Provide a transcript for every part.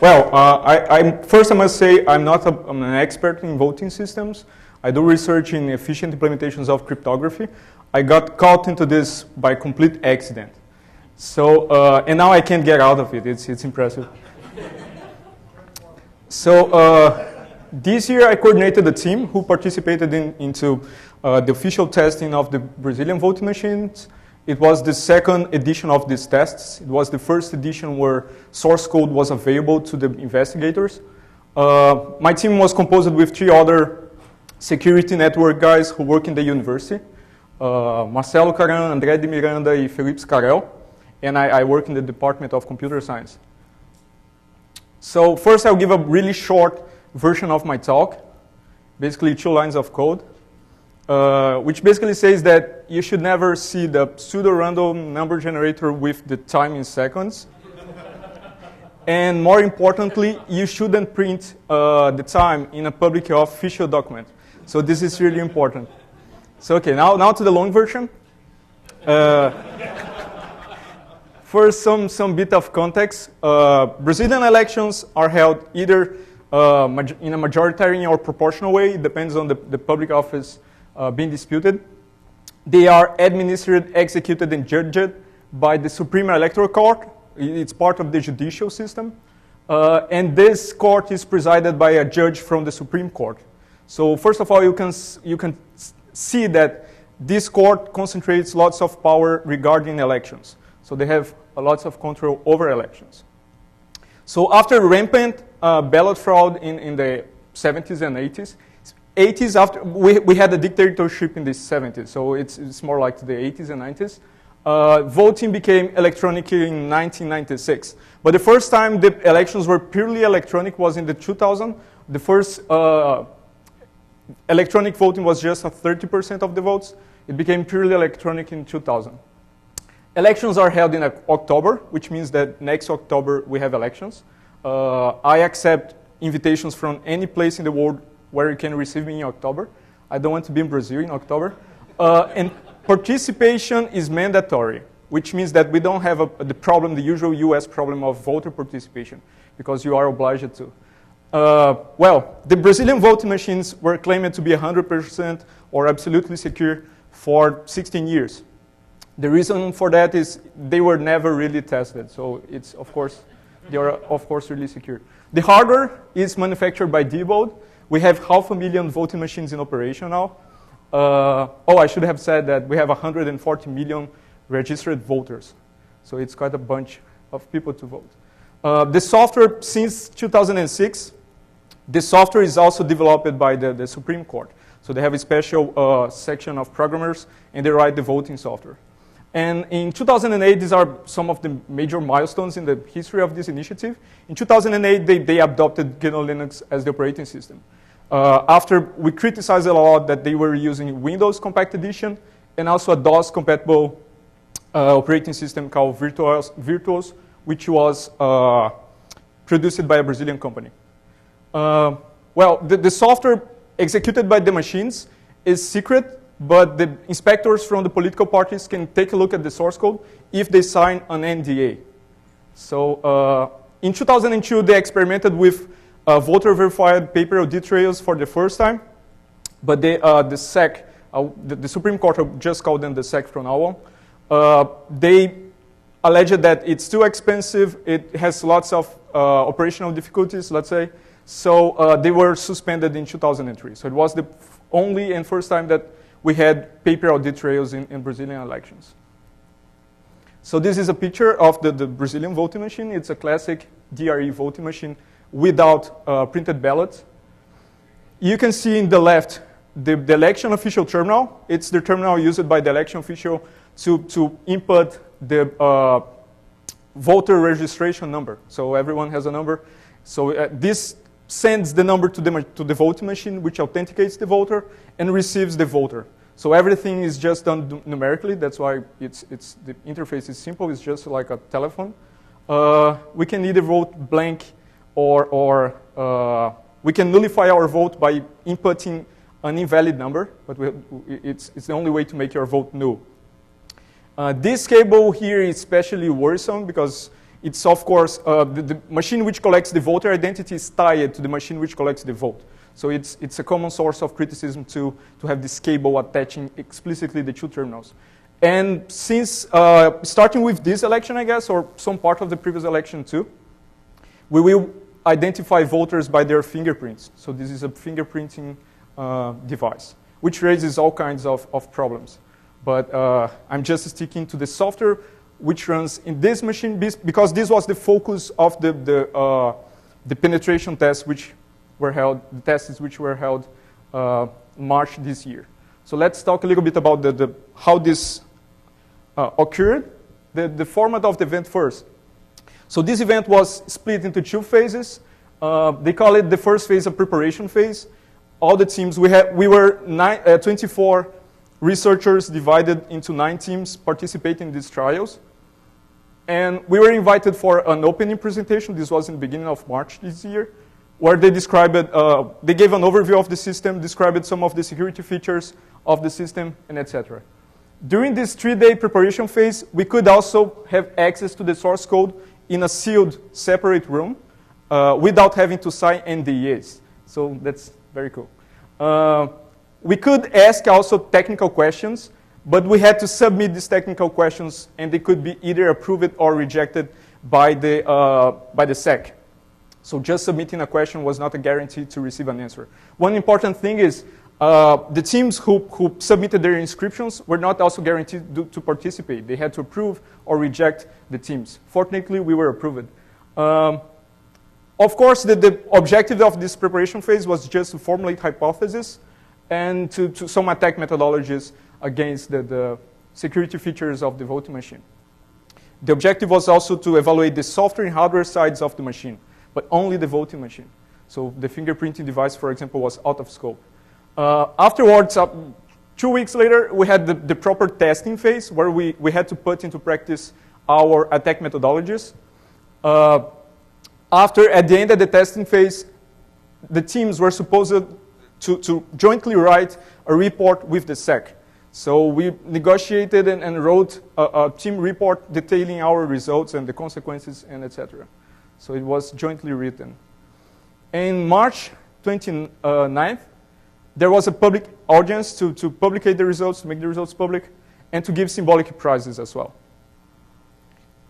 Well, first I must say I'm not I'm an expert in voting systems. I do research in efficient implementations of cryptography. I got caught into this by complete accident. So, and now I can't get out of it. It's impressive. So, this year I coordinated a team who participated into the official testing of the Brazilian voting machines. It was the second edition of these tests. It was the first edition where source code was available to the investigators. My team was composed with 3 other security network guys who work in the university. Marcelo Caran, André de Miranda, and Felipe Scarel. And I work in the Department of Computer Science. So first I'll give a really short version of my talk, basically 2 lines of code, which basically says that you should never see the pseudo-random number generator with the time in seconds. And more importantly, you shouldn't print the time in a public official document. So this is really important. So okay, now to the long version. First, some bit of context. Brazilian elections are held either in a majoritarian or proportional way. It depends on the public office being disputed. They are administered, executed, and judged by the Supreme Electoral Court. It's part of the judicial system. And this court is presided by a judge from the Supreme Court. So first of all, you can see that this court concentrates lots of power regarding elections. So they have lots of control over elections. So after rampant ballot fraud in the 70s and 80s, after we had a dictatorship in the 70s, so it's more like the 80s and 90s. Voting became electronic in 1996. But the first time the elections were purely electronic was in the 2000. The first electronic voting was just 30% of the votes. It became purely electronic in 2000. Elections are held in October, which means that next October we have elections. I accept invitations from any place in the world where you can receive me in October. I don't want to be in Brazil in October. And participation is mandatory, which means that we don't have the usual US problem of voter participation, because you are obliged to. Well, the Brazilian voting machines were claimed to be 100% or absolutely secure for 16 years. The reason for that is they were never really tested, so it's they are of course really secure. The hardware is manufactured by Diebold. We have 500,000 voting machines in operation now. I should have said that we have 140 million registered voters, so it's quite a bunch of people to vote. The software, since 2006, the software is also developed by the Supreme Court. So they have a special section of programmers, and they write the voting software. And in 2008, these are some of the major milestones in the history of this initiative. In 2008, they adopted GNU Linux as the operating system. After we criticized a lot that they were using Windows Compact Edition and also a DOS-compatible operating system called Virtuos, which was produced by a Brazilian company. Well, the software executed by the machines is secret, but the inspectors from the political parties can take a look at the source code if they sign an NDA. So in 2002, they experimented with voter-verified paper audit trails for the first time, but the SEC, the Supreme Court just called them the SEC from now on. They alleged that it's too expensive, it has lots of operational difficulties, let's say, so they were suspended in 2003. So it was the only and first time that we had paper audit trails in Brazilian elections. So this is a picture of the Brazilian voting machine. It's a classic DRE voting machine without printed ballots. You can see in the left the election official terminal. It's the terminal used by the election official to input the voter registration number. So everyone has a number. So this sends the number to the voting machine, which authenticates the voter and receives the voter. So everything is just done numerically. That's why the interface is simple. It's just like a telephone. We can either vote blank or we can nullify our vote by inputting an invalid number, but it's the only way to make your vote null. This cable here is especially worrisome because it's of course, the machine which collects the voter identity is tied to the machine which collects the vote. So it's a common source of criticism to have this cable attaching explicitly the two terminals. And since, starting with this election, I guess, or some part of the previous election too, we will identify voters by their fingerprints. So this is a fingerprinting device, which raises all kinds of problems. But I'm just sticking to the software which runs in this machine because this was the focus of the penetration tests which were held, the tests which were held March this year. So let's talk a little bit about how this occurred, the format of the event first. So this event was split into two phases. They call it the first phase a preparation phase. All the teams, we were 24 researchers divided into 9 teams participating in these trials. And we were invited for an opening presentation. This was in the beginning of March this year, where they described it, they gave an overview of the system, described some of the security features of the system, and etc. During this 3-day preparation phase, we could also have access to the source code in a sealed, separate room without having to sign NDAs. So that's very cool. We could ask also technical questions, but we had to submit these technical questions, and they could be either approved or rejected by the SEC. So just submitting a question was not a guarantee to receive an answer. One important thing is the teams who submitted their inscriptions were not also guaranteed to participate. They had to approve or reject the teams. Fortunately, we were approved. Of course, the objective of this preparation phase was just to formulate hypotheses and to some attack methodologies against the security features of the voting machine. The objective was also to evaluate the software and hardware sides of the machine, but only the voting machine. So the fingerprinting device, for example, was out of scope. Afterwards, 2 weeks later, we had the proper testing phase where we had to put into practice our attack methodologies. At the end of the testing phase, the teams were supposed to jointly write a report with the SEC. So we negotiated and wrote a team report detailing our results and the consequences and etc. So it was jointly written. In March 29th, there was a public audience to publicate the results, to make the results public, and to give symbolic prizes as well.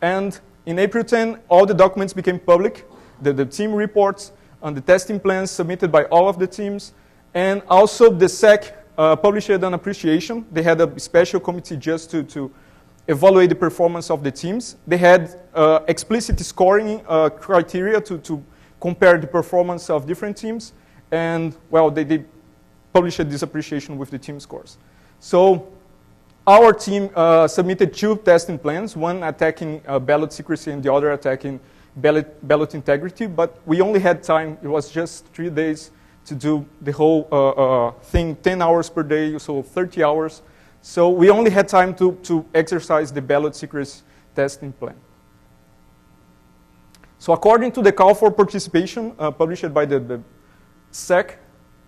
And in April 10, all the documents became public, the team reports and the testing plans submitted by all of the teams, and also the SEC published an appreciation. They had a special committee just to evaluate the performance of the teams. They had explicit scoring criteria to compare the performance of different teams. And, well, they published this appreciation with the team scores. So our team submitted 2 testing plans, one attacking ballot secrecy and the other attacking ballot integrity. But we only had time, it was just 3 days, to do the whole thing, 10 hours per day, so 30 hours. So we only had time to exercise the ballot secrecy testing plan. So according to the call for participation published by the SEC,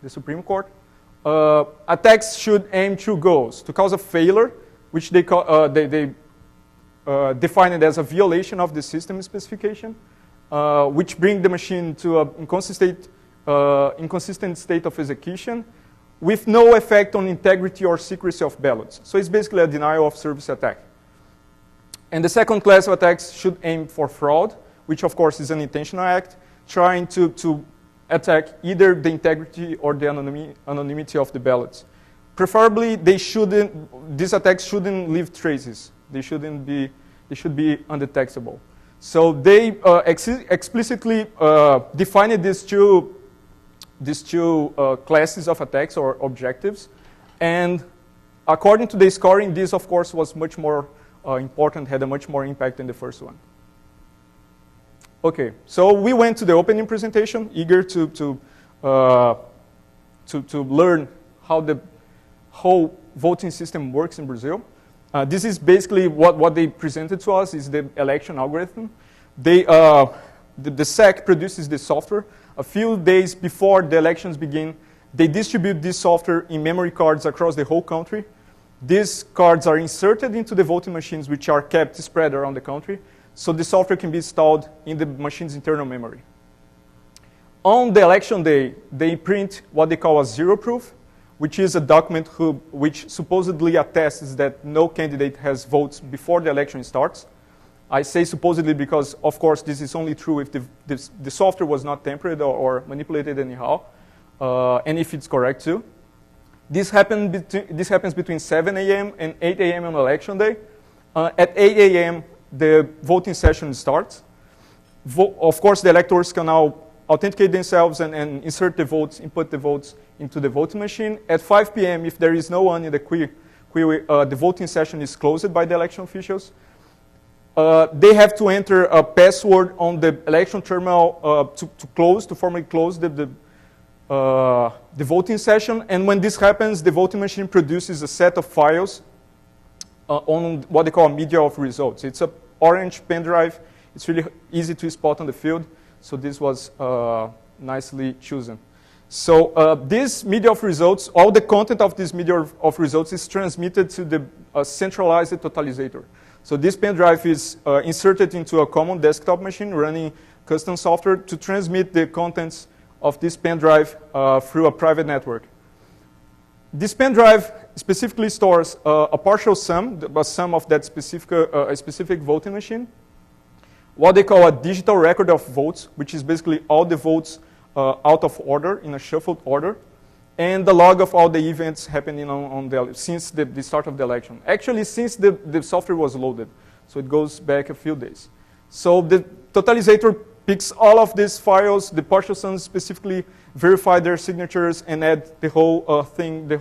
the Supreme Court, attacks should aim 2 goals: to cause a failure, which they define it as a violation of the system specification, which bring the machine to an inconsistent state of execution with no effect on integrity or secrecy of ballots. So it's basically a denial of service attack. And the second class of attacks should aim for fraud, which of course is an intentional act, trying to attack either the integrity or the anonymity of the ballots. Preferably, these attacks shouldn't leave traces. They should be undetectable. So they explicitly defined these two classes of attacks or objectives. And according to the scoring, this, of course, was much more important, had a much more impact than the first one. Okay, so we went to the opening presentation, eager to learn how the whole voting system works in Brazil. This is basically what they presented to us, is the election algorithm. The SEC produces the software. A few days before the elections begin, they distribute this software in memory cards across the whole country. These cards are inserted into the voting machines, which are kept spread around the country. so the software can be installed in the machine's internal memory. On the election day, they print what they call a zero proof, which is a document which supposedly attests that no candidate has votes before the election starts. I say supposedly because, of course, this is only true if the software was not tampered or manipulated anyhow, and if it's correct too. This happens between 7 a.m. and 8 a.m. on election day. At 8 a.m., the voting session starts. Of course, the electors can now authenticate themselves and insert the votes, input the votes into the voting machine. At 5 p.m., if there is no one in the queue, the voting session is closed by the election officials. They have to enter a password on the election terminal to formally close the voting session. And when this happens, the voting machine produces a set of files on what they call a media of results. It's an orange pen drive. It's really easy to spot on the field. So this was nicely chosen. So this media of results, all the content of this media of results is transmitted to the centralized totalizator. So this pen drive is inserted into a common desktop machine running custom software to transmit the contents of this pen drive through a private network. This pen drive specifically stores a partial sum, a sum of that specific voting machine, what they call a digital record of votes, which is basically all the votes out of order in a shuffled order, and the log of all the events happening since the start of the election. Actually, since the software was loaded, so it goes back a few days. So the totalizator picks all of these files, the partial sums specifically verify their signatures and add the whole thing,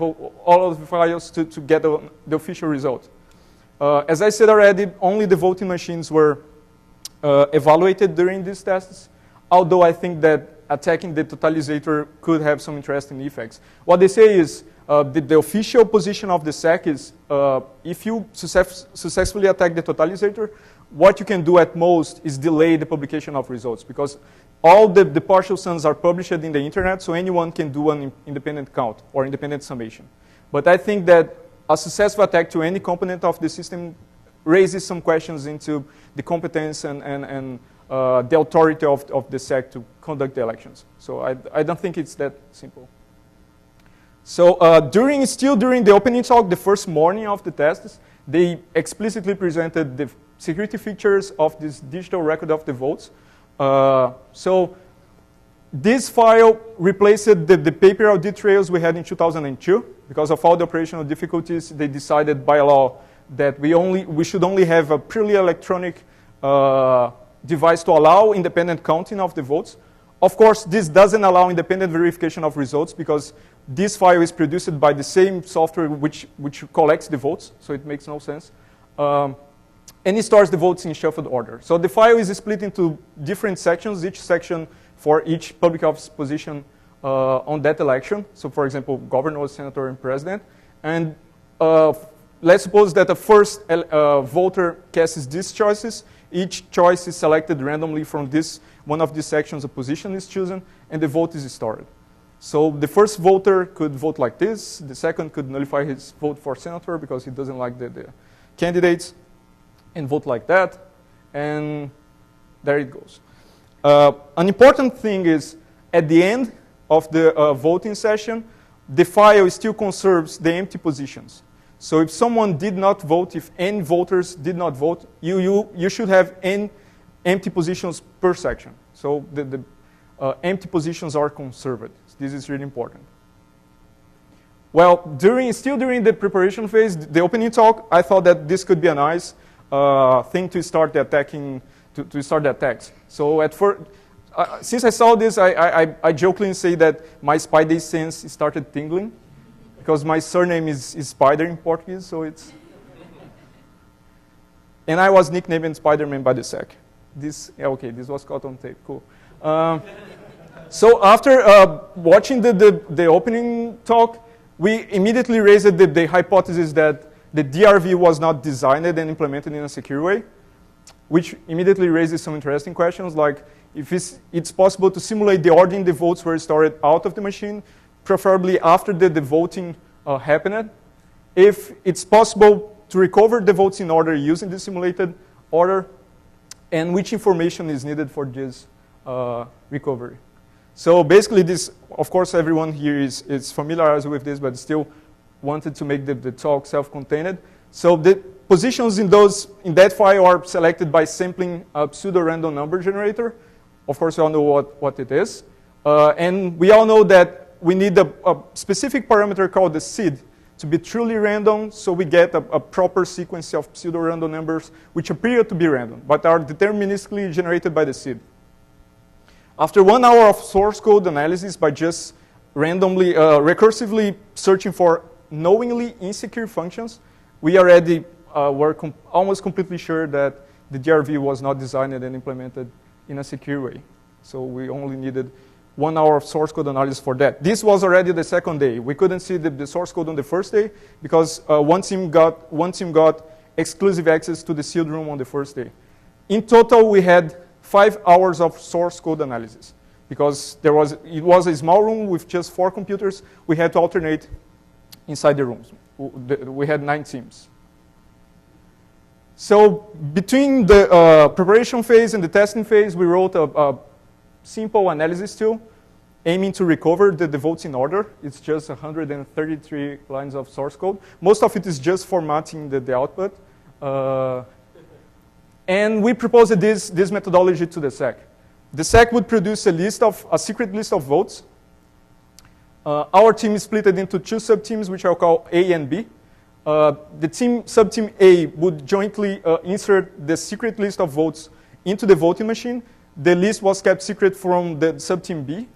all of the files to get the official result. As I said already, only the voting machines were evaluated during these tests, although I think that attacking the totalizator could have some interesting effects. What they say is the official position of the SEC is if you successfully attack the totalizator, what you can do at most is delay the publication of results, because all the partial sums are published in the internet, so anyone can do an independent count or independent summation. But I think that a successful attack to any component of the system raises some questions into the competence and the authority of the SEC to conduct the elections. So I don't think it's that simple. So still during the opening talk, the first morning of the tests, they explicitly presented the security features of this digital record of the votes. So this file replaced the paper audit trails we had in 2002. Because of all the operational difficulties, they decided by law that we should only have a purely electronic device to allow independent counting of the votes. Of course, this doesn't allow independent verification of results because this file is produced by the same software which collects the votes, so it makes no sense. And it stores the votes in shuffled order. So the file is split into different sections, each section for each public office position on that election. So for example, governor, senator, and president. And let's suppose that the first voter casts these choices. Each choice is selected randomly from one of these sections, a position is chosen, and the vote is stored. So the first voter could vote like this. The second could nullify his vote for senator because he doesn't like the candidates, and vote like that. And there it goes. An important thing is at the end of the voting session, the file still conserves the empty positions. So if someone did not vote, if any voters did not vote, you should have n empty positions per section. So the empty positions are conserved. This is really important. Well, still during the preparation phase, the opening talk, I thought that this could be a nice thing to start the attacks. So at first, since I saw this, I jokingly say that my spidey sense started tingling, because my surname is Spider in Portuguese, so it's... And I was nicknamed Spider-Man by the SEC. This was caught on tape, cool. So after watching the opening talk, we immediately raised the hypothesis that the DRV was not designed and implemented in a secure way, which immediately raises some interesting questions, like if it's possible to simulate the order in the votes were stored out of the machine, preferably after the voting happened. If it's possible to recover the votes in order using the simulated order, and which information is needed for this recovery. So basically this, of course, everyone here is familiarized with this, but still wanted to make the talk self-contained. So the positions in that file are selected by sampling a pseudo-random number generator. Of course, we all know what it is. And we all know that we need a specific parameter called the seed to be truly random, so we get a proper sequence of pseudo-random numbers which appear to be random, but are deterministically generated by the seed. After 1 hour of source code analysis by just randomly, recursively searching for knowingly insecure functions, we already were almost completely sure that the DRV was not designed and implemented in a secure way. So we only needed 1 hour of source code analysis for that. This was already the second day. We couldn't see the source code on the first day because one team got exclusive access to the sealed room on the first day. In total, we had 5 hours of source code analysis because it was a small room with just 4 computers. We had to alternate inside the rooms. We had 9 teams. So between the preparation phase and the testing phase, we wrote a simple analysis tool aiming to recover the votes in order. It's just 133 lines of source code. Most of it is just formatting the output. And we proposed this methodology to the SEC. The SEC would produce a secret list of votes. Our team is split into 2 subteams, which I'll call A and B. The subteam A would jointly insert the secret list of votes into the voting machine. The list was kept secret from the subteam B.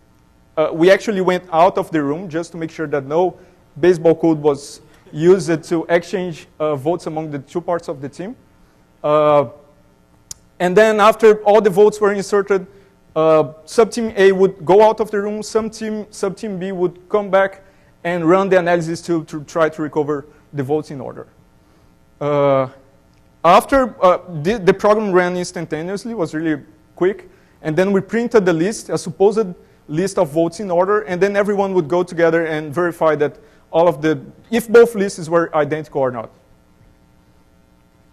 We actually went out of the room just to make sure that no baseball code was used to exchange votes among the 2 parts of the team. And then after all the votes were inserted, subteam A would go out of the room, subteam B would come back and run the analysis to try to recover the votes in order. After the program ran instantaneously, was really quick, and then we printed the list, a supposed list of votes in order, and then everyone would go together and verify that if both lists were identical or not.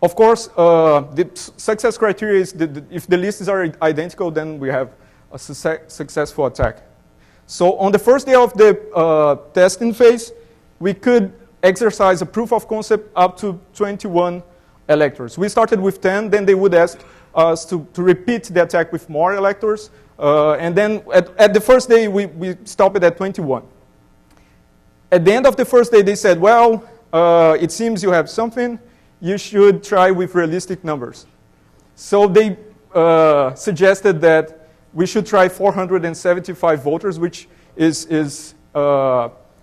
Of course, the success criteria is if the lists are identical, then we have a successful attack. So on the first day of the testing phase, we could exercise a proof of concept up to 21 electors. We started with 10, then they would ask us to repeat the attack with more electors, and then at the first day, we stopped it at 21. At the end of the first day, they said, well, it seems you have something. You should try with realistic numbers. So they suggested that we should try 475 voters, which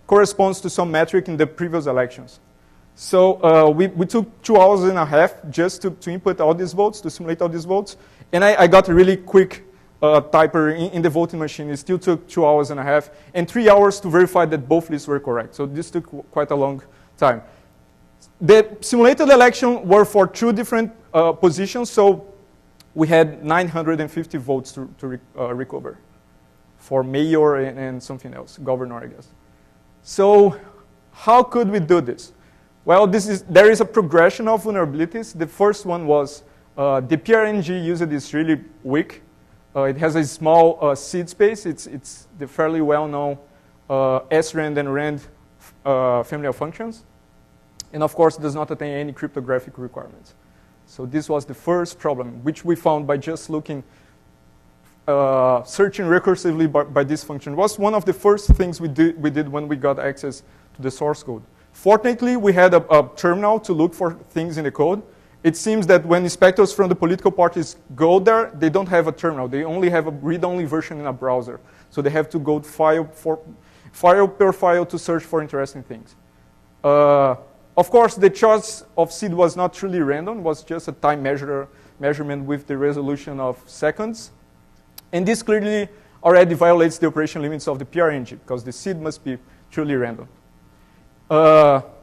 corresponds to some metric in the previous elections. So we took 2 hours and a half just to input all these votes, to simulate all these votes. And I got a really quick typer in the voting machine. It still took 2 hours and a half, and 3 hours to verify that both lists were correct. So this took quite a long time. The simulated election were for 2 different positions, so we had 950 votes to recover for mayor and something else, governor, I guess. So how could we do this? Well, there is a progression of vulnerabilities. The first one was the PRNG used is really weak. It has a small seed space. It's the fairly well-known srand and rand family of functions. And of course, it does not attain any cryptographic requirements. So this was the first problem, which we found by just searching recursively by this function. It was one of the first things we did when we got access to the source code. Fortunately, we had a terminal to look for things in the code. It seems that when inspectors from the political parties go there, they don't have a terminal. They only have a read-only version in a browser. So they have to go file per file to search for interesting things. Of course, the choice of seed was not truly random. It was just a time measurement with the resolution of seconds. And this clearly already violates the operation limits of the PRNG, because the seed must be truly random.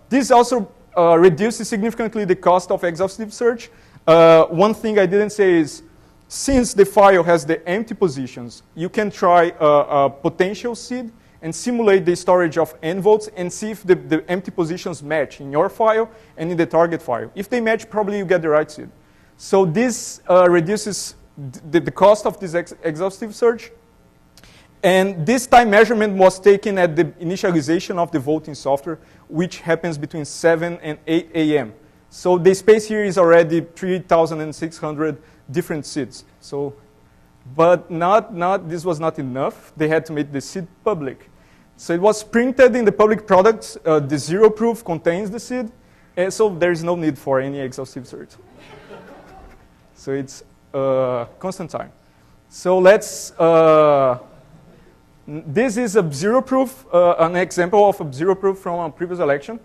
This also reduces significantly the cost of exhaustive search. One thing I didn't say is, since the file has the empty positions, you can try a potential seed and simulate the storage of n votes and see if the empty positions match in your file and in the target file. If they match, probably you get the right seed. So this reduces the cost of this exhaustive search. And this time measurement was taken at the initialization of the voting software, which happens between 7 and 8 a.m. So the space here is already 3,600 different seeds. So, but this was not enough. They had to make the seed public. So it was printed in the public products. The zero proof contains the seed. And so there is no need for any exhaustive search. So it's constant time. So let's, this is a zero proof, an example of a zero proof from a previous election.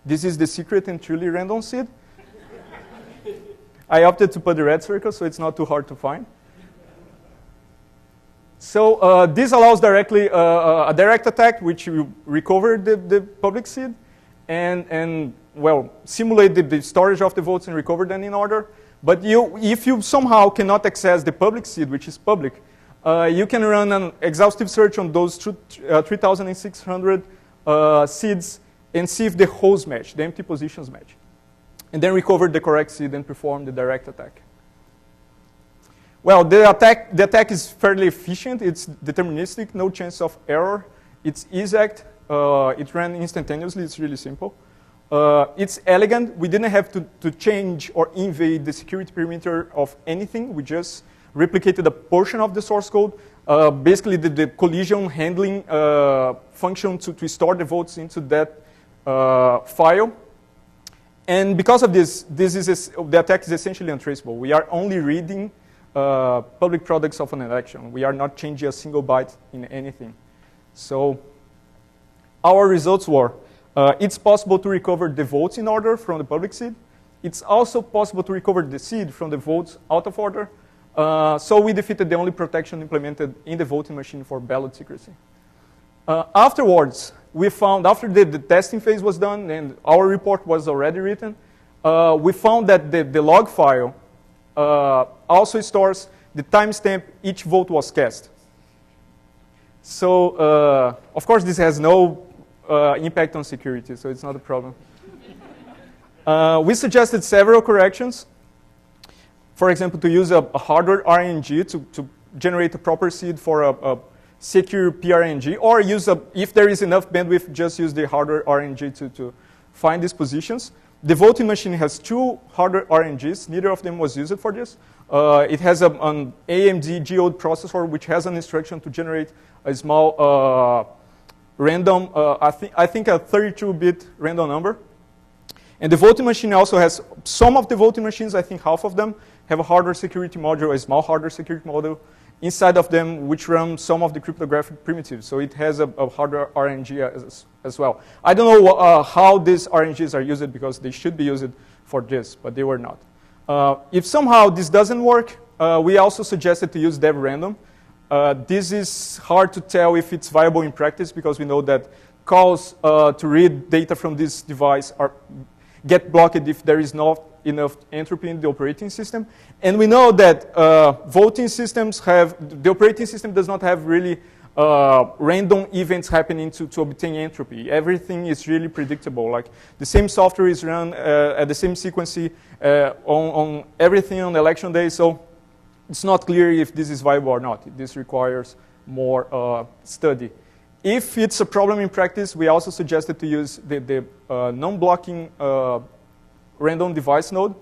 This is the secret and truly random seed. I opted to put the red circle, so it's not too hard to find. So this allows directly a direct attack, which will recover the public seed and well, simulate the storage of the votes and recover them in order. But if you somehow cannot access the public seed, which is public, you can run an exhaustive search on those 3,600 seeds and see if the holes match, the empty positions match. And then recover the correct seed and perform the direct attack. Well, the attack is fairly efficient. It's deterministic, no chance of error. It's exact. It ran instantaneously. It's really simple. It's elegant. We didn't have to change or invade the security perimeter of anything. We just replicated a portion of the source code. Basically, the collision handling function to store the votes into that file. And because of this, the attack is essentially untraceable. We are only reading public products of an election. We are not changing a single byte in anything. So our results were, it's possible to recover the votes in order from the public seed. It's also possible to recover the seed from the votes out of order. So we defeated the only protection implemented in the voting machine for ballot secrecy. Afterwards, we found, after the testing phase was done and our report was already written, we found that the log file also stores the timestamp each vote was cast. So, of course, this has no impact on security, so it's not a problem. We suggested several corrections. For example, to use a hardware RNG to generate a proper seed for a secure PRNG, or use if there is enough bandwidth, just use the hardware RNG to find these positions. The voting machine has two hardware RNGs. Neither of them was used for this. It has an AMD geode processor, which has an instruction to generate a small random, I think a 32-bit random number. And the voting machine also has, some of the voting machines, I think half of them, have a hardware security module, a small hardware security module inside of them, which run some of the cryptographic primitives. So it has a hardware RNG as well. I don't know how these RNGs are used, because they should be used for this, but they were not. If somehow this doesn't work, we also suggested to use dev random. This is hard to tell if it's viable in practice, because we know that calls to read data from this device get blocked if there is not enough entropy in the operating system. And we know that voting systems the operating system does not have really random events happening to obtain entropy. Everything is really predictable. Like the same software is run at the same sequence on everything on election day. So it's not clear if this is viable or not. This requires more study. If it's a problem in practice, we also suggested to use the non-blocking random device node.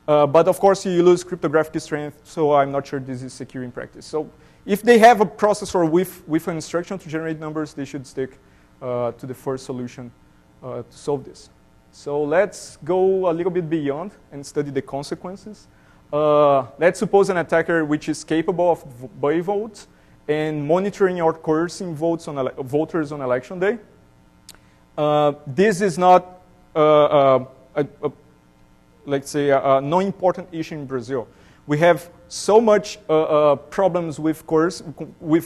But of course, you lose cryptographic strength, so I'm not sure this is secure in practice. So if they have a processor with an instruction to generate numbers, they should stick to the first solution to solve this. So let's go a little bit beyond and study the consequences. Let's suppose an attacker which is capable of buy votes and monitoring or coercing voters on election day. This is not, let's say, no important issue in Brazil. We have so much problems with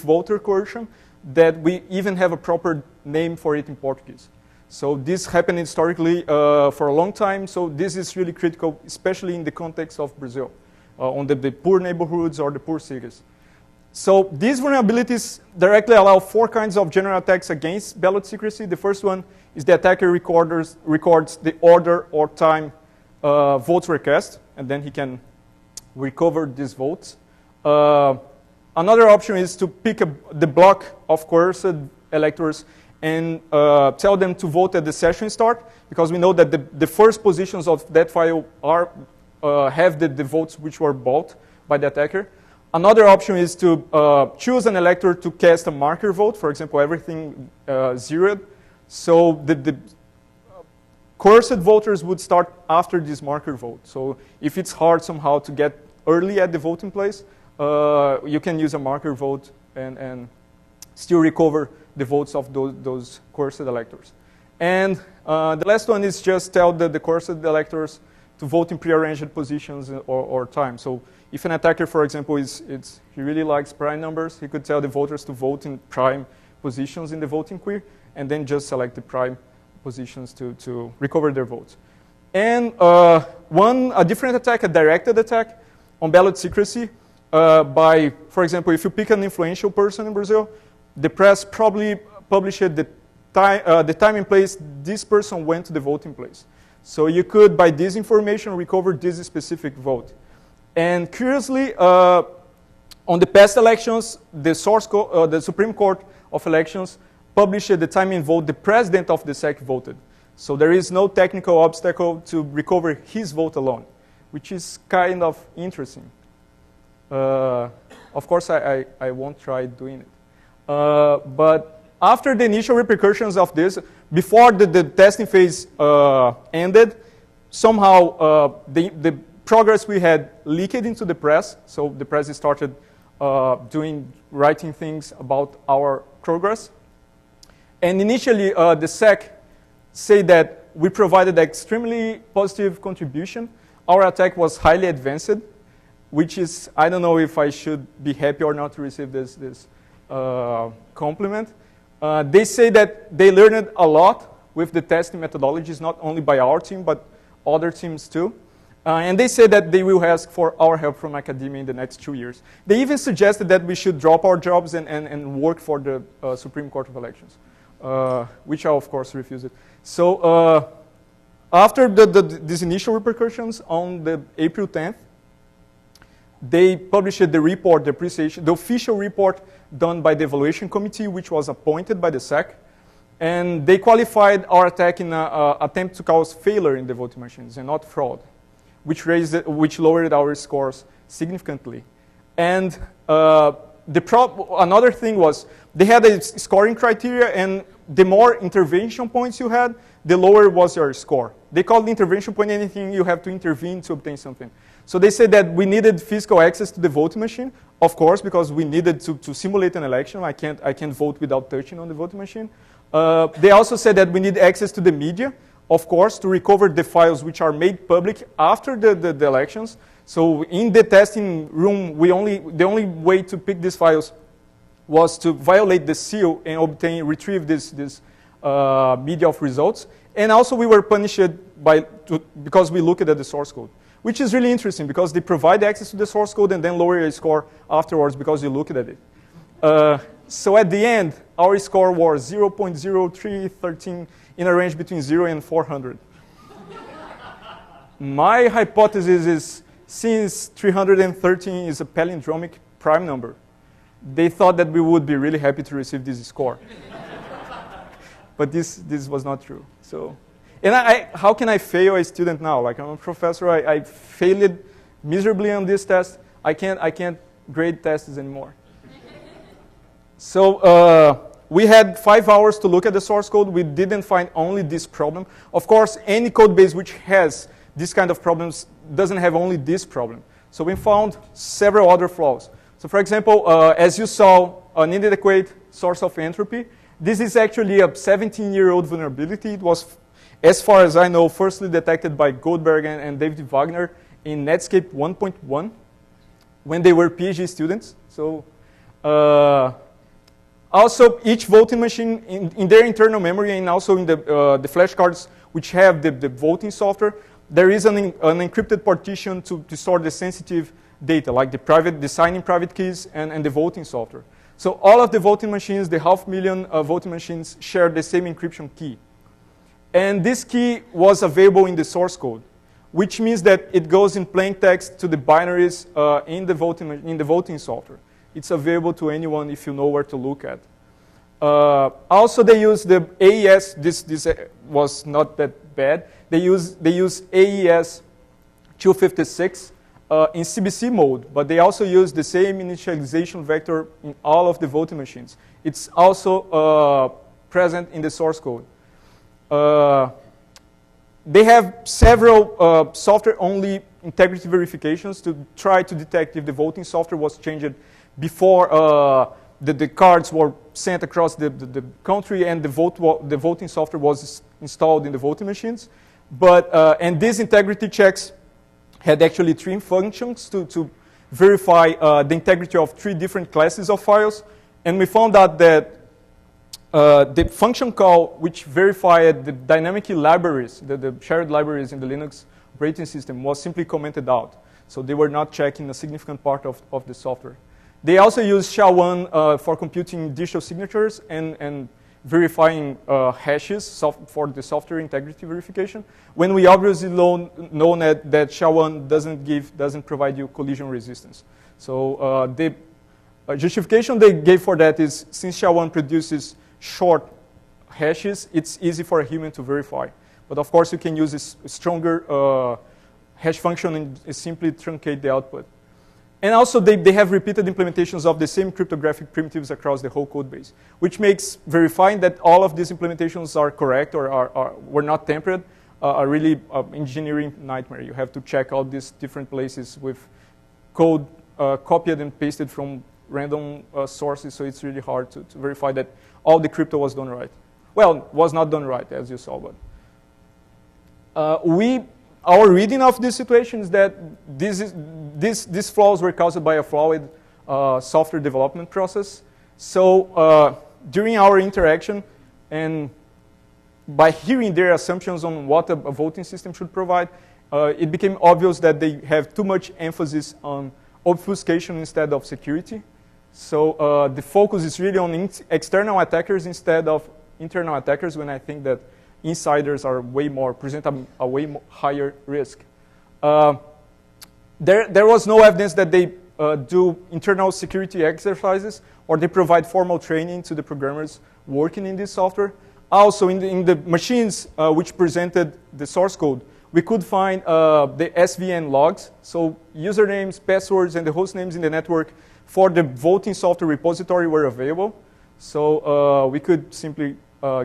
voter coercion that we even have a proper name for it in Portuguese. So this happened historically for a long time. So this is really critical, especially in the context of Brazil, on the poor neighborhoods or the poor cities. So these vulnerabilities directly allow 4 kinds of general attacks against ballot secrecy. The first one is the attacker records the order or time votes were cast. and then he can recover these votes. Another option is to pick the block of coerced electors and tell them to vote at the session start, because we know that the first positions of that file have the votes which were bought by the attacker. Another option is to choose an elector to cast a marker vote, for example, everything zeroed. So the coerced voters would start after this marker vote. So if it's hard somehow to get early at the voting place, you can use a marker vote and still recover the votes of those coerced electors. And the last one is just tell the coerced electors to vote in prearranged positions or time. So if an attacker, for example, he really likes prime numbers, he could tell the voters to vote in prime positions in the voting queue, and then just select the prime positions to recover their votes. And a different attack, a directed attack on ballot secrecy, for example, if you pick an influential person in Brazil, the press probably published the time and place this person went to the voting place. So you could, by this information, recover this specific vote. And curiously, on the past elections, the Supreme Court of Elections published the time and vote the president of the SEC voted. So there is no technical obstacle to recover his vote alone, which is kind of interesting. Of course, I won't try doing it. But after the initial repercussions of this, before the testing phase ended, somehow the progress we had leaked into the press. So the press started writing things about our progress. And initially, the SEC said that we provided extremely positive contribution. Our attack was highly advanced, which is, I don't know if I should be happy or not to receive this compliment. They say that they learned a lot with the testing methodologies, not only by our team, but other teams too. And they say that they will ask for our help from academia in the next 2 years. They even suggested that we should drop our jobs and work for the Supreme Court of Elections, which I, of course, refused. So after these initial repercussions, on the April 10th, they published the report, the official report done by the evaluation committee, which was appointed by the SEC. And they qualified our attack in an attempt to cause failure in the voting machines and not fraud, which lowered our scores significantly. And another thing was they had a scoring criteria, and the more intervention points you had, the lower was your score. They called the intervention point anything you have to intervene to obtain something. So they said that we needed physical access to the voting machine, of course, because we needed to simulate an election. I can't vote without touching on the voting machine. They also said that we need access to the media, of course, to recover the files which are made public after the elections. So in the testing room, the only way to pick these files was to violate the seal and retrieve this media of results. And also we were punished because we looked at the source code, which is really interesting because they provide access to the source code and then lower your score afterwards because you looked at it. So at the end, our score was 0.0313 in a range between 0 and 400. My hypothesis is, since 313 is a palindromic prime number, they thought that we would be really happy to receive this score. But this was not true. So, and how can I fail a student now? Like, I'm a professor, I failed miserably on this test. I can't grade tests anymore. So we had 5 hours to look at the source code. We didn't find only this problem. Of course, any code base which has this kind of problems doesn't have only this problem. So we found several other flaws. So for example, as you saw, an inadequate source of entropy. This is actually a 17-year-old vulnerability. It was, as far as I know, firstly detected by Goldberg and David Wagner in Netscape 1.1 when they were PhD students. So also, each voting machine in their internal memory and also in the flashcards which have the voting software, there is an encrypted partition to store the sensitive data, like the signing private keys and the voting software. So all of the voting machines, the 500,000 voting machines, share the same encryption key. And this key was available in the source code. which means that it goes in plain text to the binaries in the voting software. It's available to anyone if you know where to look at. Also, they use the AES. This was not that bad. They use AES 256 in CBC mode, but they also use the same initialization vector in all of the voting machines. It's also present in the source code. They have several software-only integrity verifications to try to detect if the voting software was changed before the cards were sent across the country and the voting software was installed in the voting machines. But and these integrity checks had actually 3 functions to verify the integrity of 3 different classes of files. And we found out that the function call, which verified the dynamic libraries, the shared libraries in the Linux operating system, was simply commented out. So they were not checking a significant part of the software. They also use SHA-1 for computing digital signatures and verifying hashes for the software integrity verification, when we obviously know that SHA-1 doesn't provide you collision resistance. So the justification they gave for that is, since SHA-1 produces short hashes, it's easy for a human to verify. But of course, you can use a stronger hash function and simply truncate the output. And also, they have repeated implementations of the same cryptographic primitives across the whole code base, which makes verifying that all of these implementations are correct or were not tampered a really engineering nightmare. You have to check all these different places with code copied and pasted from random sources, so it's really hard to verify that all the crypto was done right. Well, was not done right, as you saw, but our reading of this situation is that these flaws were caused by a flawed software development process. So during our interaction, and by hearing their assumptions on what a voting system should provide, it became obvious that they have too much emphasis on obfuscation instead of security. So the focus is really on external attackers instead of internal attackers, when I think that insiders are present a way higher risk. There was no evidence that they do internal security exercises or they provide formal training to the programmers working in this software. Also, in the machines which presented the source code, we could find the SVN logs, so usernames, passwords, and the host names in the network for the voting software repository were available. So we could simply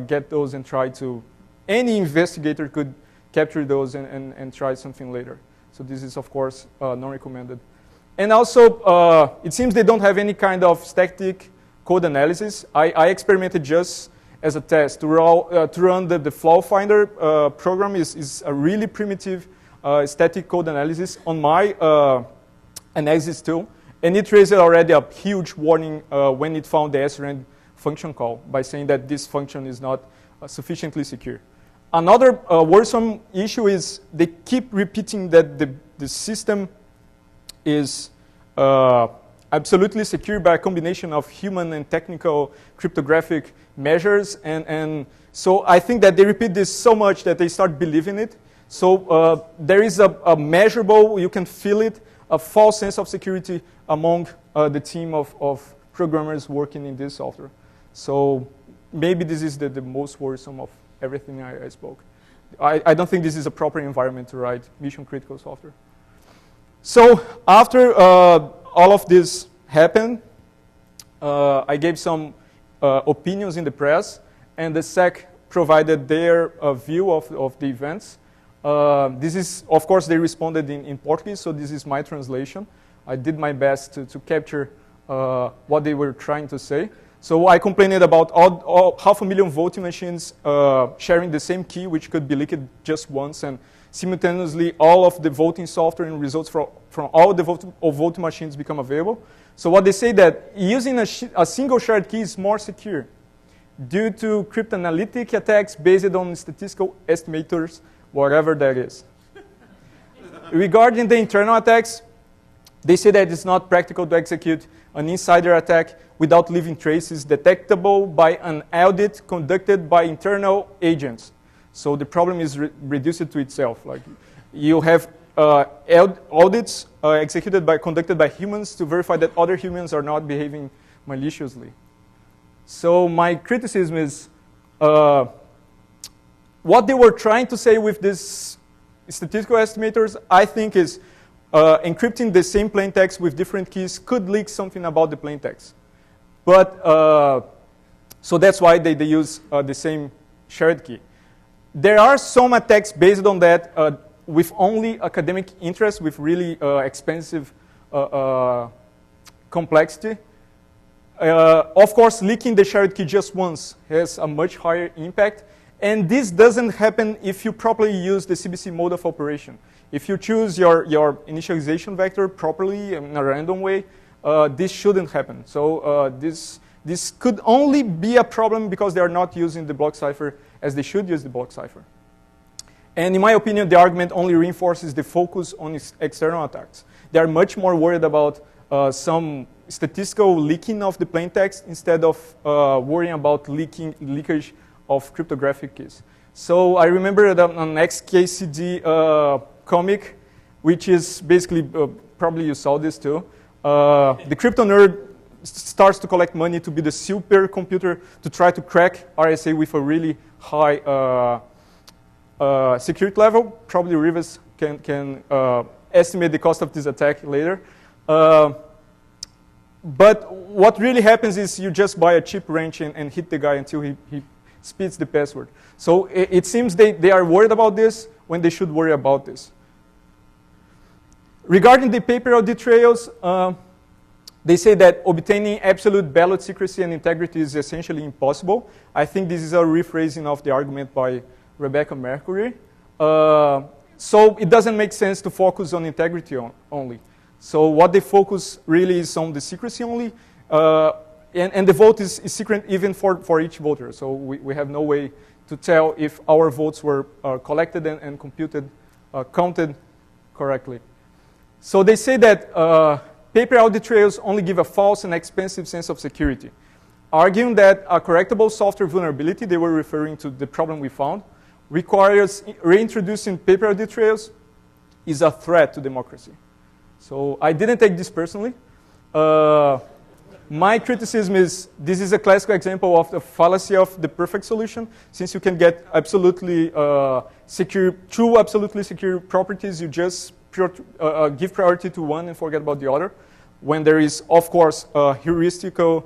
get those and try to, any investigator could capture those and try something later. So this is, of course, non-recommended. And also, it seems they don't have any kind of static code analysis. I experimented just as a test to run the flaw finder program is a really primitive static code analysis on my Analysis tool. And it raised already a huge warning when it found the srand function call by saying that this function is not sufficiently secure. Another worrisome issue is they keep repeating that the system is absolutely secure by a combination of human and technical cryptographic measures. And so I think that they repeat this so much that they start believing it. So there is a measurable, you can feel it, a false sense of security among the team of programmers working in this software. So maybe this is the most worrisome of everything I spoke. I don't think this is a proper environment to write mission-critical software. So after all of this happened, I gave some opinions in the press, and the SEC provided their view of the events. This is, of course, they responded in Portuguese, so this is my translation. I did my best to capture what they were trying to say. So I complained about all 500,000 voting machines sharing the same key, which could be leaked just once, and simultaneously all of the voting software and results from all the voting machines become available. So what they say that using a single shared key is more secure due to cryptanalytic attacks based on statistical estimators, whatever that is. Regarding the internal attacks, they say that it's not practical to execute an insider attack without leaving traces detectable by an audit conducted by internal agents. So the problem is reduced to itself. Like You have audits conducted by humans to verify that other humans are not behaving maliciously. So my criticism is what they were trying to say with these statistical estimators, I think, is encrypting the same plaintext with different keys could leak something about the plaintext. But so that's why they use the same shared key. There are some attacks based on that with only academic interest, with really expensive complexity. Of course, leaking the shared key just once has a much higher impact. And this doesn't happen if you properly use the CBC mode of operation. If you choose your initialization vector properly in a random way, this shouldn't happen. So this could only be a problem because they are not using the block cipher as they should use the block cipher. And in my opinion, the argument only reinforces the focus on external attacks. They are much more worried about some statistical leaking of the plaintext instead of worrying about leakage of cryptographic keys. So I remember that on XKCD comic, which is basically, probably you saw this too, the crypto nerd starts to collect money to be the supercomputer to try to crack RSA with a really high security level. Probably Rivas can estimate the cost of this attack later. But what really happens is you just buy a cheap wrench and hit the guy until he speeds the password. So it seems they are worried about this when they should worry about this. Regarding the paper audit trails, they say that obtaining absolute ballot secrecy and integrity is essentially impossible. I think this is a rephrasing of the argument by Rebecca Mercury. So it doesn't make sense to focus on integrity only. So what they focus really is on the secrecy only. And the vote is secret even for each voter. So we have no way to tell if our votes were collected and counted correctly. So they say that paper audit trails only give a false and expensive sense of security, arguing that a correctable software vulnerability, they were referring to the problem we found, requires reintroducing paper audit trails is a threat to democracy. So I didn't take this personally. My criticism is this is a classical example of the fallacy of the perfect solution. Since you can get absolutely secure, true absolutely secure properties, you just give priority to one and forget about the other. When there is, of course, heuristical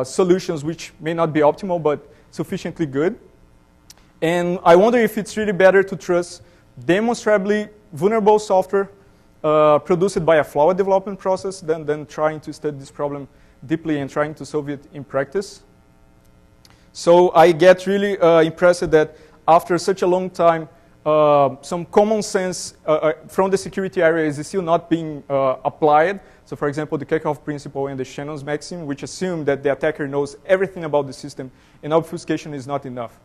solutions which may not be optimal but sufficiently good. And I wonder if it's really better to trust demonstrably vulnerable software produced by a flawed development process than trying to study this problem deeply and trying to solve it in practice. So I get really impressed that after such a long time, some common sense from the security area is still not being applied. So for example, the Kerckhoff principle and the Shannon's maxim, which assume that the attacker knows everything about the system and obfuscation is not enough.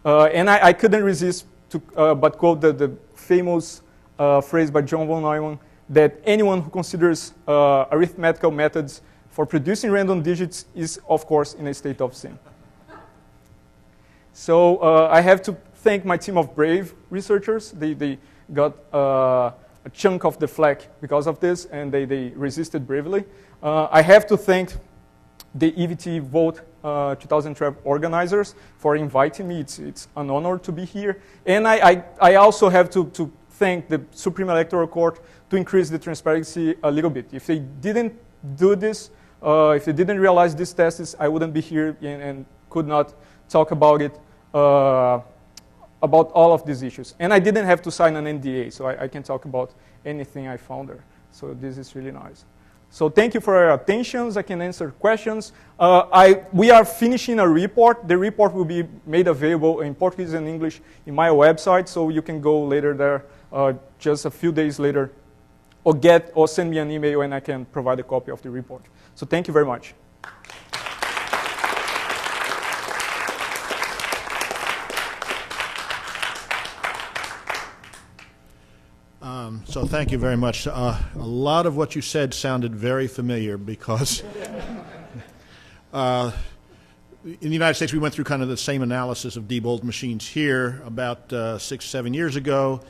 And I couldn't resist to but quote the famous phrase by John von Neumann that anyone who considers arithmetical methods for producing random digits is, of course, in a state of sin. So I have to thank my team of brave researchers. They got a chunk of the flak because of this, and they resisted bravely. I have to thank the EVT Vote 2012 organizers for inviting me. It's an honor to be here. And I also have to thank the Supreme Electoral Court to increase the transparency a little bit. If they didn't do this, if they didn't realize these tests, I wouldn't be here and could not talk about it, about all of these issues. And I didn't have to sign an NDA, so I can talk about anything I found there. So this is really nice. So thank you for your attention. I can answer questions. We are finishing a report. The report will be made available in Portuguese and English in my website, so you can go later there, just a few days later, or send me an email and I can provide a copy of the report. So thank you very much. So thank you very much. A lot of what you said sounded very familiar because in the United States we went through kind of the same analysis of Diebold machines here about 6-7 years ago.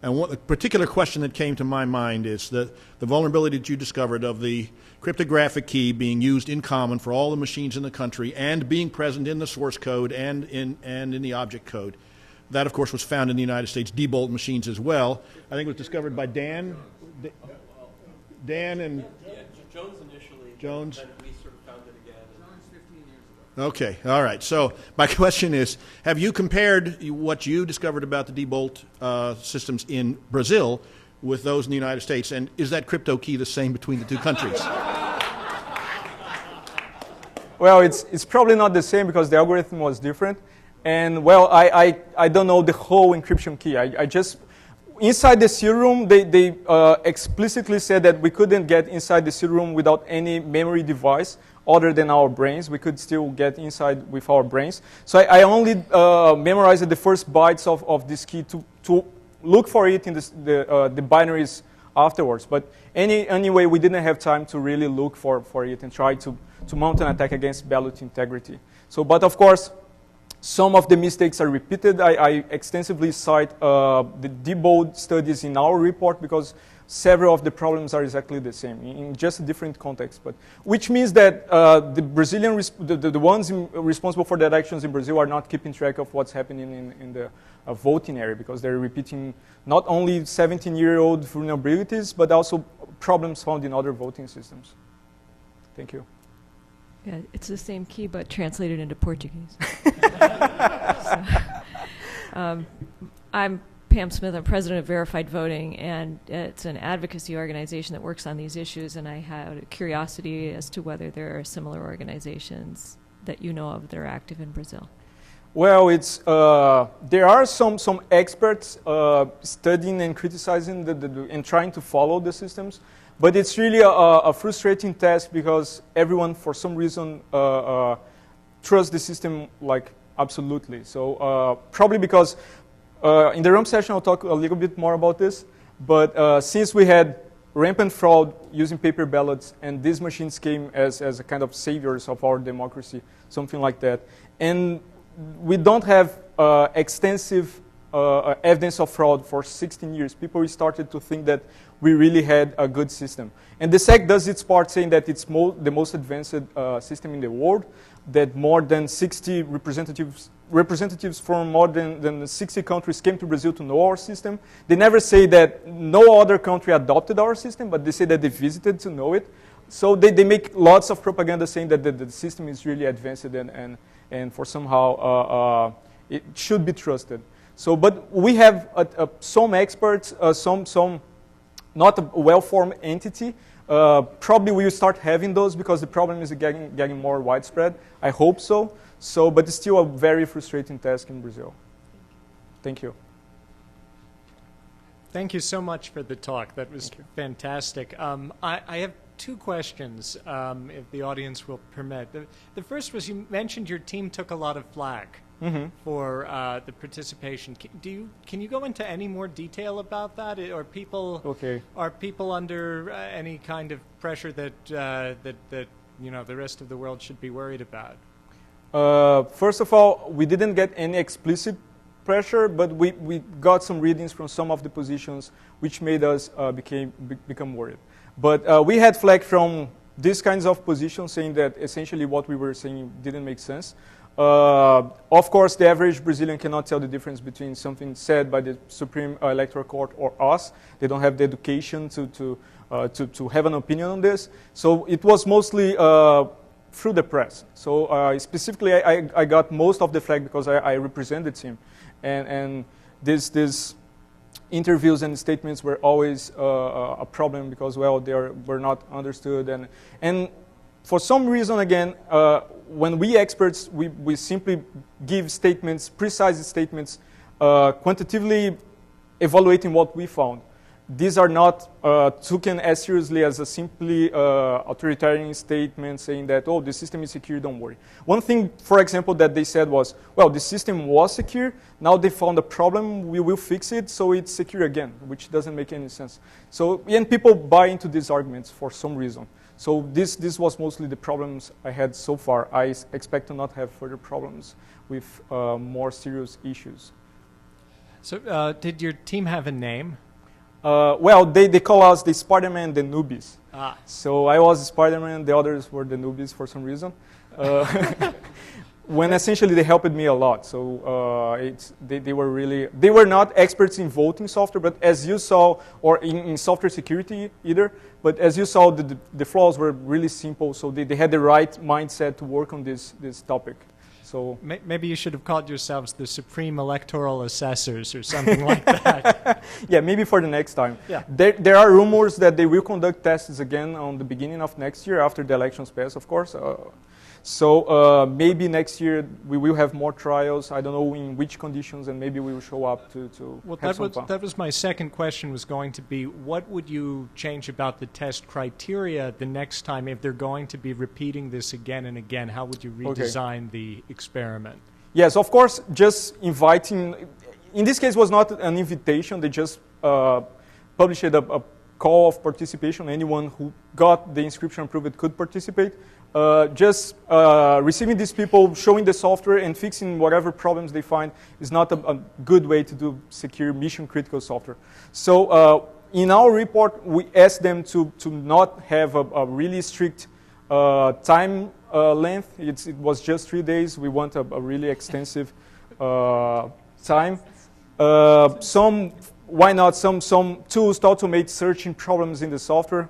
And one particular question that came to my mind is the vulnerability that you discovered of the cryptographic key being used in common for all the machines in the country and being present in the source code and in the object code. That, of course, was found in the United States Diebold machines as well. I think it was discovered by Dan and Jones initially. Jones. Then we sort of found it again. Jones 15 years ago. Okay, all right. So my question is, have you compared what you discovered about the Diebold systems in Brazil with those in the United States? And is that crypto key the same between the two countries? Well, it's probably not the same because the algorithm was different. And, well, I don't know the whole encryption key. I just, inside the C room, they explicitly said that we couldn't get inside the C room without any memory device other than our brains. We could still get inside with our brains. So I only memorized the first bytes of this key to look for it in the binaries afterwards. But anyway, we didn't have time to really look for it and try to mount an attack against ballot integrity. So, but of course, some of the mistakes are repeated. I extensively cite the Diebold studies in our report because several of the problems are exactly the same in just a different context. But which means that the Brazilian, the ones responsible for the elections in Brazil are not keeping track of what's happening in the voting area because they're repeating not only 17-year-old vulnerabilities but also problems found in other voting systems. Thank you. Yeah, it's the same key, but translated into Portuguese. I'm Pam Smith. I'm president of Verified Voting, and it's an advocacy organization that works on these issues, and I had a curiosity as to whether there are similar organizations that you know of that are active in Brazil. Well, there are some experts studying and criticizing and trying to follow the systems. But it's really a frustrating task because everyone, for some reason, trusts the system like absolutely. So probably because in the RUM session, I'll talk a little bit more about this. But since we had rampant fraud using paper ballots, and these machines came as a kind of saviors of our democracy, something like that. And we don't have extensive evidence of fraud for 16 years. People started to think that we really had a good system. And the SEC does its part saying that it's the most advanced system in the world, that more than 60 representatives from more than 60 countries came to Brazil to know our system. They never say that no other country adopted our system, but they say that they visited to know it. So they make lots of propaganda saying that the system is really advanced and for somehow it should be trusted. So, but we have some experts, some not a well-formed entity. Probably we will start having those because the problem is getting more widespread. I hope so. But it's still a very frustrating task in Brazil. Thank you. Thank you so much for the talk. That was fantastic. I have two questions, if the audience will permit. The first was you mentioned your team took a lot of flack. Mm-hmm. For the participation. Can you go into any more detail about that? Are people under any kind of pressure that the rest of the world should be worried about? First of all, we didn't get any explicit pressure, but we got some readings from some of the positions which made us become worried. But we had flack from these kinds of positions saying that essentially what we were saying didn't make sense. Of course, the average Brazilian cannot tell the difference between something said by the Supreme Electoral Court or us. They don't have the education to have an opinion on this. So it was mostly through the press. So specifically, I got most of the flag because I represented the team. And these interviews and statements were always a problem because, well, they were not understood. And for some reason, again, when we experts, we simply give statements, precise statements, quantitatively evaluating what we found. These are not taken as seriously as a simply authoritarian statement saying that, oh, the system is secure, don't worry. One thing, for example, that they said was, well, the system was secure, now they found a problem, we will fix it, so it's secure again, which doesn't make any sense. So, and people buy into these arguments for some reason. So this was mostly the problems I had so far. I expect to not have further problems with more serious issues. So did your team have a name? Well, they call us the Spider-Man, the newbies. Ah. So I was Spider-Man, the others were the newbies for some reason. When essentially they helped me a lot. So they were not experts in voting software, but as you saw, or in software security either, but as you saw, the flaws were really simple, so they had the right mindset to work on this topic. So Maybe you should have called yourselves the Supreme Electoral Assessors or something like that. yeah, maybe for the next time. Yeah. There are rumors that they will conduct tests again on the beginning of next year after the elections pass, of course. So maybe next year we will have more trials. I don't know in which conditions, and maybe we will show up to Well, have some fun. that was my second question, was going to be, what would you change about the test criteria the next time if they're going to be repeating this again and again? How would you redesign the experiment? Yes, of course, just inviting. In this case, it was not an invitation. They just published a call of participation. Anyone who got the inscription approved could participate. Just receiving these people, showing the software, and fixing whatever problems they find is not a good way to do secure mission-critical software. So in our report, we asked them to not have a really strict time length. It was just 3 days. We want a really extensive time. Why not some tools to automate searching problems in the software,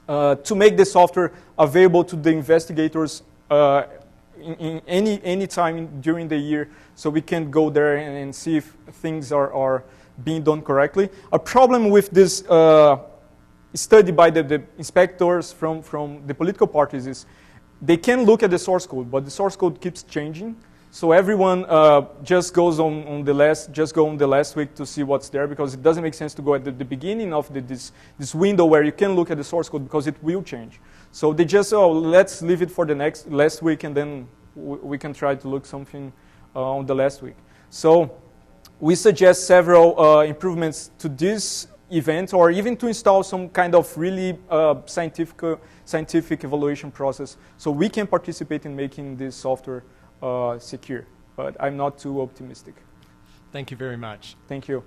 to make the software available to the investigators in any time during the year, so we can go there and see if things are being done correctly. A problem with this study by the inspectors from the political parties is they can look at the source code, but the source code keeps changing. So everyone just goes on the last week to see what's there, because it doesn't make sense to go at the beginning of this window where you can look at the source code, because it will change. So they just, let's leave it for the last week, and then we can try to look something on the last week. So we suggest several improvements to this event, or even to install some kind of really scientific evaluation process, so we can participate in making this software secure, but I'm not too optimistic. Thank you very much. Thank you.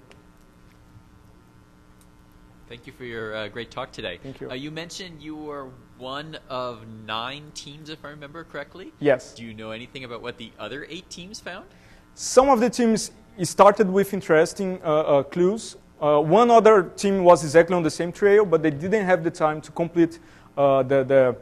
Thank you for your great talk today. Thank you. You mentioned you were one of 9 teams, if I remember correctly. Yes. Do you know anything about what the other 8 teams found? Some of the teams started with interesting clues. One other team was exactly on the same trail, but they didn't have the time to complete to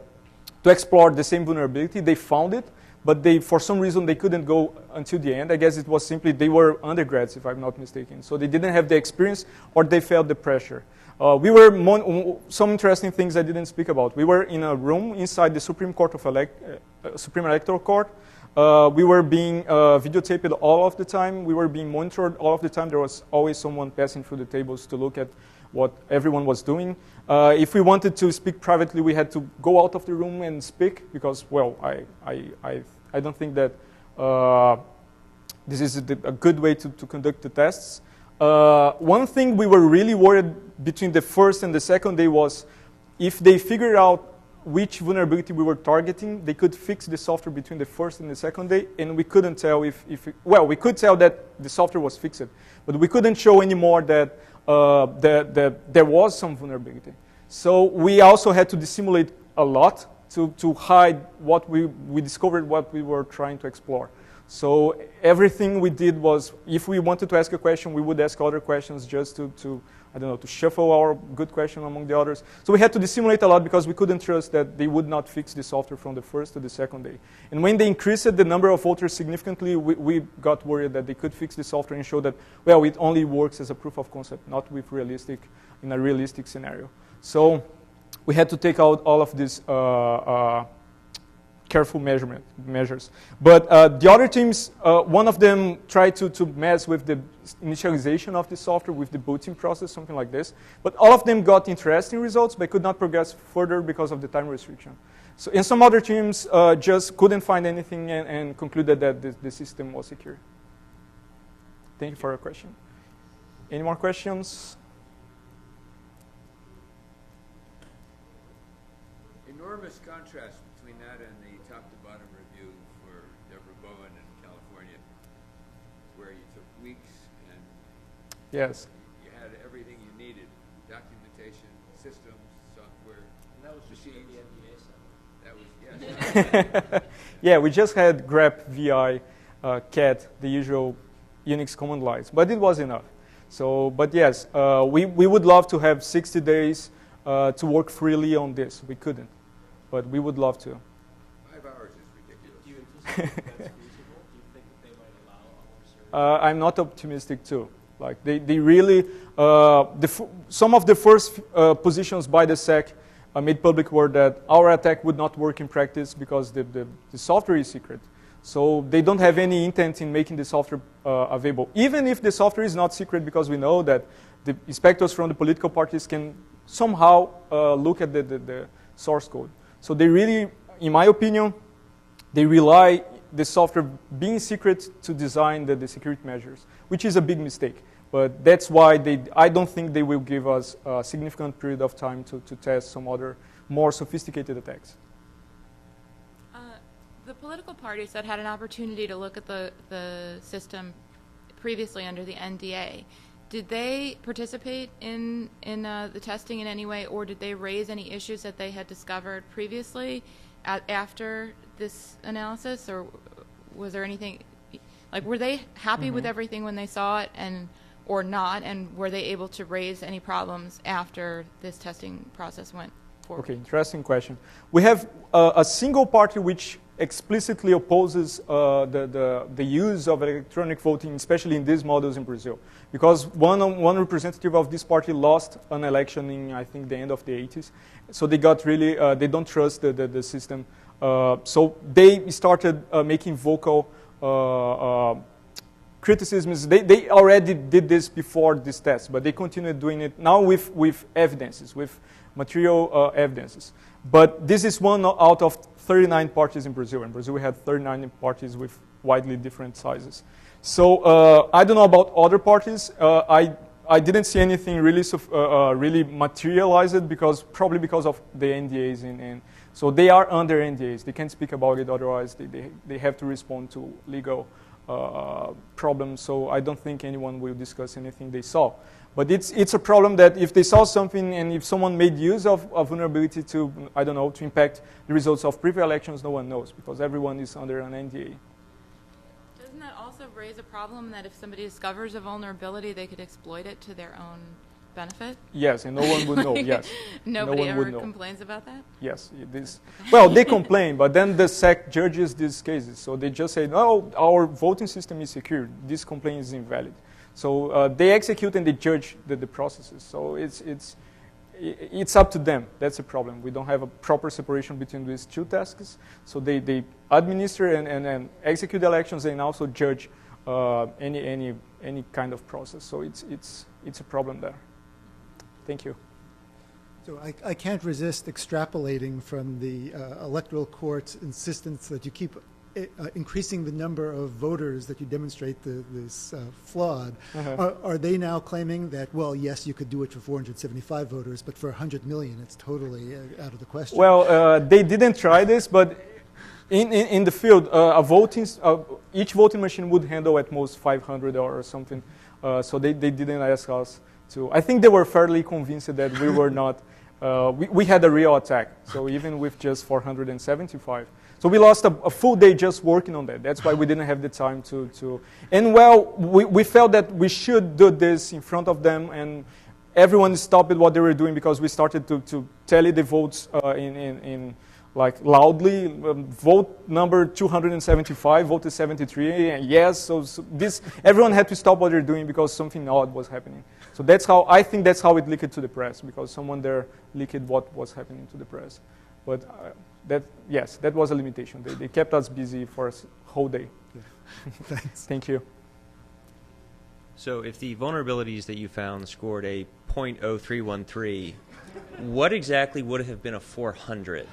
explore the same vulnerability. They found it, but for some reason they couldn't go until the end. I guess it was simply they were undergrads, if I'm not mistaken. So they didn't have the experience, or they felt the pressure. Some interesting things I didn't speak about. We were in a room inside the Supreme Electoral Court. We were being videotaped all of the time. We were being monitored all of the time. There was always someone passing through the tables to look at what everyone was doing. If we wanted to speak privately, we had to go out of the room and speak, because, well, I don't think that this is a good way to conduct the tests. One thing we were really worried between the first and the second day was if they figured out which vulnerability we were targeting, they could fix the software between the first and the second day, and we couldn't tell we could tell that the software was fixed, but we couldn't show anymore that there was some vulnerability. So we also had to dissimulate a lot to hide what we discovered, what we were trying to explore. So everything we did was, if we wanted to ask a question, we would ask other questions just to I don't know, to shuffle our good question among the others. So we had to dissimulate a lot, because we couldn't trust that they would not fix the software from the first to the second day. And when they increased the number of voters significantly, we got worried that they could fix the software and show that, well, it only works as a proof of concept, not in a realistic scenario. So we had to take out all of these careful measures. But the other teams, one of them tried to mess with the initialization of the software, with the booting process, something like this. But all of them got interesting results, but could not progress further because of the time restriction. So, and some other teams just couldn't find anything and concluded that the system was secure. Thank you for your question. Any more questions? Enormous contrast between that and the top-to-bottom review for Deborah Bowen in California, where you took weeks and Yes. You had everything you needed: documentation, systems, software. And that was just machines. the NDA stuff. That was, yes. Yeah, we just had grep, vi, cat, the usual Unix command lines, but it was enough. So, but yes, we would love to have 60 days to work freely on this. We couldn't, but we would love to. 5 hours is ridiculous. Do you anticipate that's feasible? Do you think that they might allow a more serious? I'm not optimistic too. Like they really, some of the first positions by the SEC made public were that our attack would not work in practice because the software is secret. So they don't have any intent in making the software available. Even if the software is not secret, because we know that the inspectors from the political parties can somehow look at the source code. So they really, in my opinion, they rely the software being secret to design the security measures, which is a big mistake. But that's why I don't think they will give us a significant period of time to test some other more sophisticated attacks. The political parties that had an opportunity to look at the system previously under the NDA, did they participate in the testing in any way, or did they raise any issues that they had discovered previously after this analysis, or was there anything, like were they happy with everything when they saw it or not, and were they able to raise any problems after this testing process went forward? Okay, interesting question. We have a single party which explicitly opposes the use of electronic voting, especially in these models in Brazil, because one representative of this party lost an election in, I think, the end of the 80s. So they got really, they don't trust the system. So they started making vocal criticisms. They already did this before this test, but they continued doing it now with evidences, with material evidences. But this is one out of 39 parties in Brazil. In Brazil, we had 39 parties with widely different sizes. So I don't know about other parties. I didn't see anything really materialized probably because of the NDAs. And so they are under NDAs. They can't speak about it, otherwise they have to respond to legal problems. So I don't think anyone will discuss anything they saw. But it's a problem that if they saw something and if someone made use of a vulnerability to, I don't know, to impact the results of previous elections, no one knows because everyone is under an NDA. Doesn't that also raise a problem that if somebody discovers a vulnerability, they could exploit it to their own benefit? Yes, and no one would know, yes. Nobody no one ever would know. complains about that? Yes, it is. Well, they complain, but then the SEC judges these cases. So they just say, no, our voting system is secure. This complaint is invalid. So they execute and they judge the processes. So it's up to them. That's the problem. We don't have a proper separation between these two tasks. So they administer and execute the elections and also judge any kind of process. So it's a problem there. Thank you. So I can't resist extrapolating from the electoral court's insistence that you keep increasing the number of voters that you demonstrate this flawed. Are they now claiming that, well, yes, you could do it for 475 voters, but for 100 million, it's totally out of the question? Well, they didn't try this, but in the field, each voting machine would handle at most 500 or something. So they didn't ask us to. I think they were fairly convinced that we were not. We had a real attack. So even with just 475. So we lost a full day just working on that. That's why we didn't have the time to. And well, we felt that we should do this in front of them, and everyone stopped what they were doing because we started to tally the votes in like loudly. Vote number 275, voted 73, and yes. So this everyone had to stop what they're doing because something odd was happening. So I think that's how it leaked to the press, because someone there leaked what was happening to the press. But that was a limitation. They kept us busy for a whole day. Yeah. Thanks. Thank you. So if the vulnerabilities that you found scored a .0313, what exactly would have been a 400?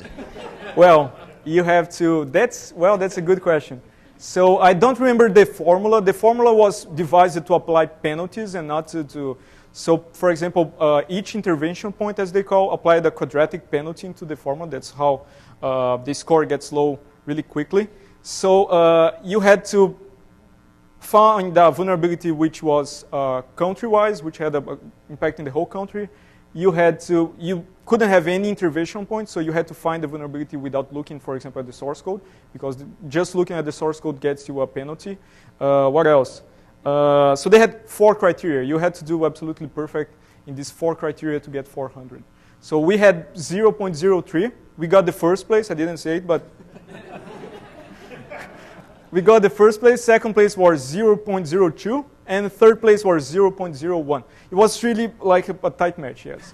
Well, you have to, that's a good question. So I don't remember the formula. The formula was devised to apply penalties and not to so for example, each intervention point, as they call, applied a quadratic penalty into the formula. That's how the score gets low really quickly. So you had to found a vulnerability which was country-wise, which had an impact in the whole country. You couldn't have any intervention points, so you had to find the vulnerability without looking, for example, at the source code, because just looking at the source code gets you a penalty. What else? So they had 4 criteria. You had to do absolutely perfect in these 4 criteria to get 400. So we had 0.03. We got the first place. I didn't say it, but we got the first place. Second place was 0.02. And third place was 0.01. It was really like a tight match, yes.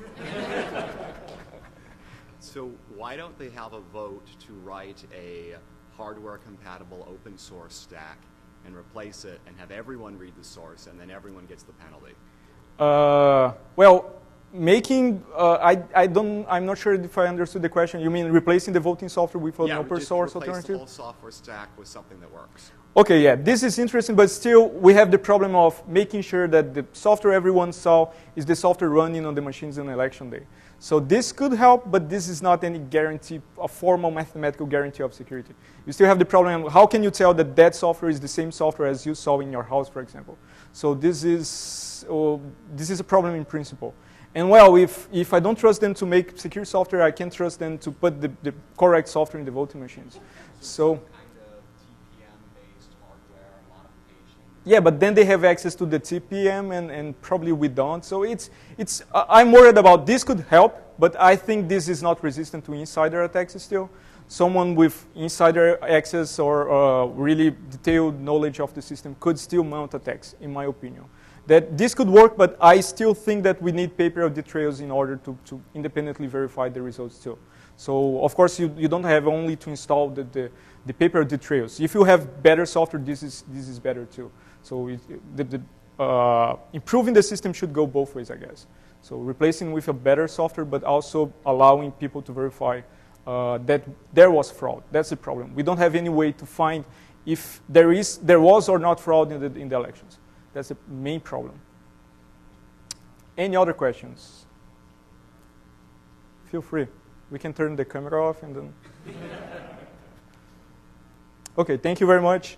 So why don't they have a vote to write a hardware-compatible open source stack and replace it and have everyone read the source and then everyone gets the penalty? Well, making, I'm not sure if I understood the question. You mean replacing the voting software with an open source alternative? The whole software stack with something that works. Okay, yeah, this is interesting, but still we have the problem of making sure that the software everyone saw is the software running on the machines on election day. So this could help, but this is not any guarantee, a formal mathematical guarantee of security. You still have the problem, how can you tell that that software is the same software as you saw in your house, for example? So this is a problem in principle. And well, if I don't trust them to make secure software, I can't trust them to put the correct software in the voting machines. So yeah, but then they have access to the TPM, and probably we don't. So I'm worried about this could help, but I think this is not resistant to insider attacks still. Someone with insider access or really detailed knowledge of the system could still mount attacks, in my opinion. That this could work, but I still think that we need paper audit trails in order to independently verify the results too. So of course you don't have only to install the paper audit trails. If you have better software, this is better too. So improving the system should go both ways, I guess. So replacing with a better software, but also allowing people to verify that there was fraud. That's the problem. We don't have any way to find if there was or not fraud in the elections. That's the main problem. Any other questions? Feel free. We can turn the camera off and then. Okay, thank you very much.